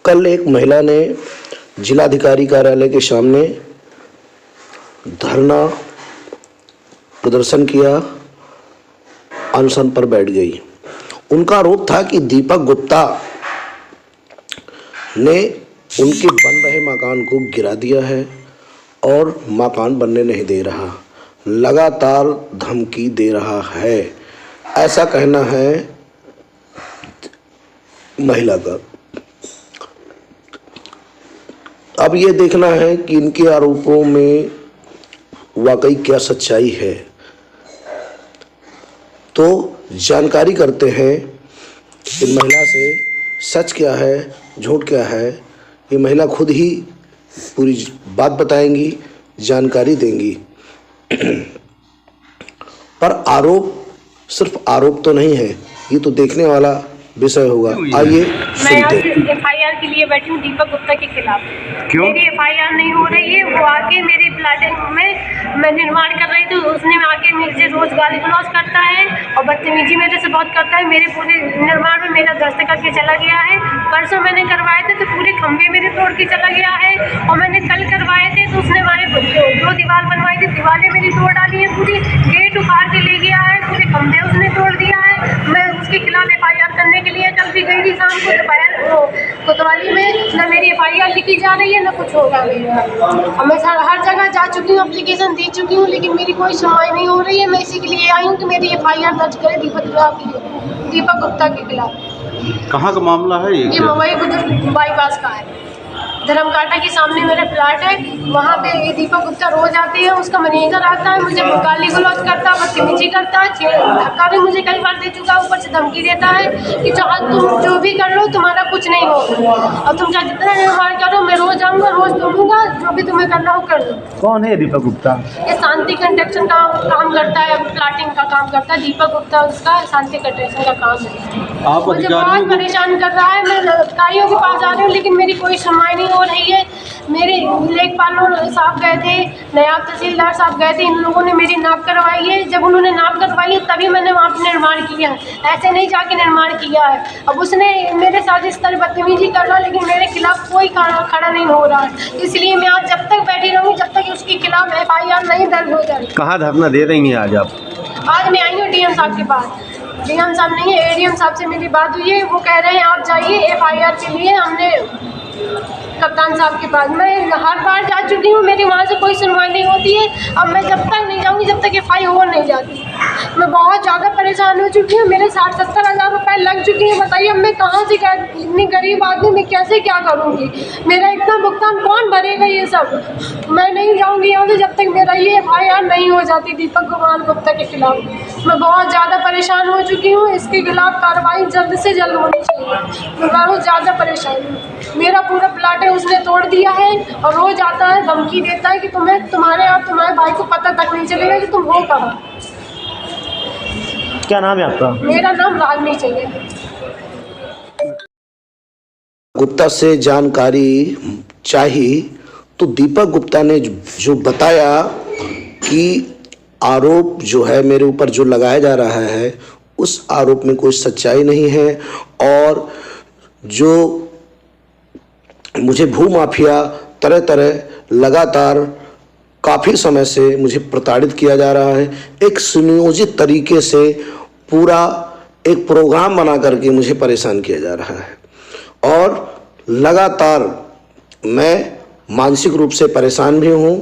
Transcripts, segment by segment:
कल एक महिला ने जिलाधिकारी कार्यालय के सामने धरना प्रदर्शन किया, अनशन पर बैठ गई। उनका आरोप था कि दीपक गुप्ता ने उनके बन रहे मकान को गिरा दिया है और मकान बनने नहीं दे रहा, लगातार धमकी दे रहा है, ऐसा कहना है महिला का। अब ये देखना है कि इनके आरोपों में वाकई क्या सच्चाई है। तो जानकारी करते हैं इन महिला से, सच क्या है, झूठ क्या है। ये महिला खुद ही पूरी बात बताएंगी, जानकारी देंगी। पर आरोप सिर्फ आरोप तो नहीं है, ये तो देखने वाला विषय होगा। आइए सुनते हैं। मैं एफआईआर के लिए बैठी हूँ दीपक गुप्ता के खिलाफ। क्यों? मेरी एफआईआर नहीं हो रही है। वो आके मेरे प्लाट में मैं निर्माण कर रही थी, उसने आके मुझे रोज गाली गलौज करता है और बदतमीजी मेरे से बहुत करता है। मेरे पूरे निर्माण में मेरा दस्त करके चला गया है। परसों मैंने करवाए थे तो पूरे खंभे मेरे तोड़ के चला गया है, और मैंने कल करवाए थे तो उसने हमारे दो दीवार बनवाई थी, दीवारें मेरी तोड़ डाली है, पूरी गेट उखाड़ के ले गया है, पूरे खंभे उसने तोड़ दिया है। मैं उसके खिलाफ एफआईआर करने के लिए कल भी गई थी शाम को दोपहर कोतवाली में। न मेरी एफआईआर लिखी जा रही है, न कुछ होगा मेरा। और मैं हर जगह जा चुकी हूँ, एप्लीकेशन दे चुकी हूँ, लेकिन मेरी कोई सुनवाई नहीं हो रही है। मैं इसी के लिए आई हूँ कि मेरी एफआईआर दर्ज करे दीपक गुप्ता के खिलाफ। कहाँ का मामला है ये? मवई बुजुर्ग बाईपास का है, धर्मकाटा के सामने मेरा प्लाट है। वहाँ पे ये दीपक गुप्ता रोज आते हैं, उसका मैनेजर आता है, मुझे गाली गलौज करता है, बदतमीजी करता है, धक्का भी मुझे कई बार दे चुका है। ऊपर से धमकी देता है कि चाहे तुम जो भी कर लो तुम्हारा कुछ नहीं होगा, और तुम चाहे जितना निर्माण करो मैं रोज आऊँगा, रोज दूंगा, जो भी तुम्हें करना हो कर दो। कौन है दीपक गुप्ता? ये शांति कंस्ट्रक्शन का काम करता है, प्लाटिंग का काम करता है। दीपक गुप्ता उसका शांति कंस्ट्रक्शन का काम है। आप मुझे बहुत परेशान कर रहा है। मैं अधिकारियों के पास जा रही हूँ, लेकिन मेरी कोई सुनवाई नहीं हो रही है। मेरे लेखपाल साहब गए थे, नायब तहसीलदार साहब गए थे, इन लोगों ने मेरी नाप करवाई है। जब उन्होंने नाप करवाई है तभी मैंने वहाँ पर निर्माण किया है, ऐसे नहीं जाके निर्माण किया है। अब उसने मेरे साथ इस तरह बदतमीजी कर रहा है, लेकिन मेरे खिलाफ कोई खड़ा नहीं हो रहा है। इसलिए मैं आज जब तक बैठी रहूँगी जब तक उसके खिलाफ एफआईआर नहीं दर्ज हो जाए। कहाँ धरना दे रही हैं आज आप? आज मैं आई हूँ डीएम साहब के पास। डीएम साहब नहीं है, एडीएम साहब से मेरी बात हुई है। वो कह रहे हैं आप जाइए एफआईआर के लिए। हमने कप्तान साहब के पास मैं हर बार जा चुकी हूँ, मेरी वहाँ से कोई सुनवाई नहीं होती है। अब मैं जब तक नहीं जाऊँगी जब तक एफआईआर नहीं जाती। मैं बहुत ज़्यादा परेशान हो चुकी हूँ। मेरे 60-70 हज़ार रुपये लग चुके हैं। बताइए अब मैं कहाँ से इतनी गरीब आदमी मैं कैसे क्या करूँगी? मेरा इतना भुगतान कौन भरेगा ये सब? मैं नहीं जाऊँगी यहाँ से जब तक मेरा ये एफआईआर नहीं हो जाती दीपक कुमार गुप्ता के खिलाफ। मैं बहुत ज़्यादा परेशान हो चुकी हूँ। इसके खिलाफ कार्रवाई जल्द से जल्द होनी चाहिए। मैं बहुत ज़्यादा परेशान हूँ। मेरा पूरा प्लाट है उसने तोड़ दिया है, और रोज आता है धमकी देता है कि तुम्हारे और तुम्हारे भाई को पता तक नहीं चलेगा कि तुम हो कहाँ। क्या नाम है आपका? मेरा नाम रागनी चाहिए। गुप्ता से जानकारी चाहिए तो दीपक गुप्ता ने जो बताया कि आरोप जो है मेरे ऊपर जो लगाया जा रहा है उस आरोप में कोई सच्चाई नहीं है, और जो मुझे भूमाफिया तरह तरह लगातार काफ़ी समय से मुझे प्रताड़ित किया जा रहा है। एक सुनियोजित तरीके से पूरा एक प्रोग्राम बना करके मुझे परेशान किया जा रहा है, और लगातार मैं मानसिक रूप से परेशान भी हूँ।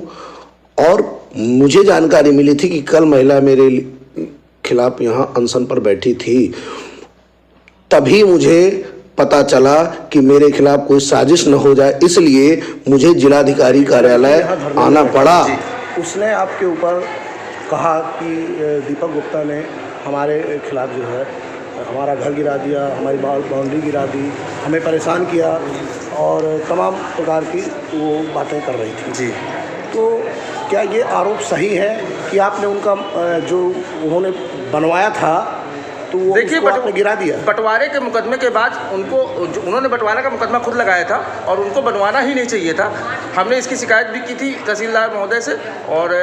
और मुझे जानकारी मिली थी कि कल महिला मेरे खिलाफ यहाँ अनशन पर बैठी थी, तभी मुझे पता चला कि मेरे खिलाफ कोई साजिश न हो जाए, इसलिए मुझे जिलाधिकारी कार्यालय आना पड़ा। उसने आपके ऊपर कहा कि दीपक गुप्ता ने हमारे खिलाफ जो है हमारा घर गिरा दिया, हमारी बाउंड्री गिरा दी, हमें परेशान किया और तमाम प्रकार की वो बातें कर रही थी। जी, तो क्या ये आरोप सही है कि आपने उनका जो उन्होंने बनवाया था तो वो देखिए आपने गिरा दिया? बंटवारे के मुकदमे के बाद उनको उन्होंने बंटवारा का मुकदमा खुद लगाया था और उनको बनवाना ही नहीं चाहिए था। हमने इसकी शिकायत भी की थी तहसीलदार महोदय से। और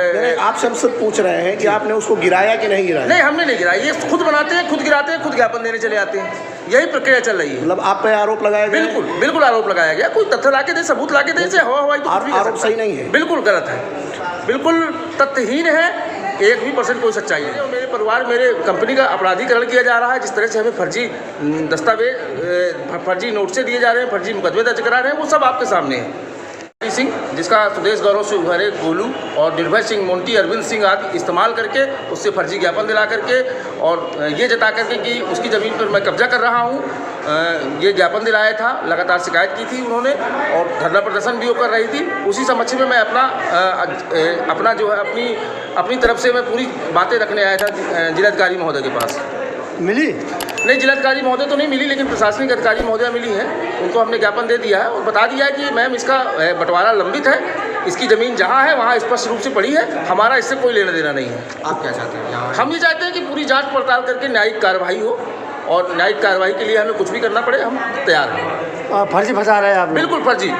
आपसे हमसे पूछ रहे हैं कि आपने उसको गिराया कि नहीं गिराया? नहीं, हमने नहीं गिराया। ये खुद बनाते हैं, खुद गिराते हैं, खुद ज्ञापन देने चले आते हैं। यही प्रक्रिया चल रही है। मतलब आप पे आरोप लगाया गया है? बिल्कुल बिल्कुल आरोप लगाया गया। कोई तथ्य ला के दे, सबूत ला के दे, इसे हवा हवाई तो कुछ भी कर आरोप सकता सही नहीं है। बिल्कुल गलत है, बिल्कुल तथ्यहीन है, 1% कोई सच्चाई नहीं है। मेरे परिवार, मेरे कंपनी का अपराधीकरण किया जा रहा है। जिस तरह से हमें फर्जी दस्तावेज, फर्जी नोटिस दिए जा रहे हैं, फर्जी मुकदमे दर्ज करा रहे हैं, वो सब आपके सामने है। सिंह, जिसका स्वदेश गौरव से उभरे गोलू और निर्भय सिंह, मोंटी, अरविंद सिंह आदि इस्तेमाल करके उससे फर्जी ज्ञापन दिला करके और ये जता करके कि उसकी ज़मीन पर मैं कब्जा कर रहा हूँ, ये ज्ञापन दिलाया था। लगातार शिकायत की थी उन्होंने और धरना प्रदर्शन भी वो कर रही थी। उसी समक्ष में मैं अपना जो है अपनी तरफ से मैं पूरी बातें रखने आया था जिलाधिकारी महोदय के पास। मिली? नहीं, जिलाधिकारी महोदय तो नहीं मिली, लेकिन प्रशासनिक अधिकारी महोदय मिली है। उनको हमने ज्ञापन दे दिया है और बता दिया है कि मैम इसका बंटवारा लंबित है, इसकी ज़मीन जहाँ है वहाँ स्पष्ट रूप से पड़ी है, हमारा इससे कोई लेना देना नहीं है। आप क्या चाहते हैं? हम ये चाहते हैं कि पूरी जांच पड़ताल करके न्यायिक कार्रवाई हो और न्यायिक कार्रवाई के लिए हमें कुछ भी करना पड़े, हम तैयार हैं। फर्जी फंसा रहे हैं आप लोग। बिल्कुल फर्जी।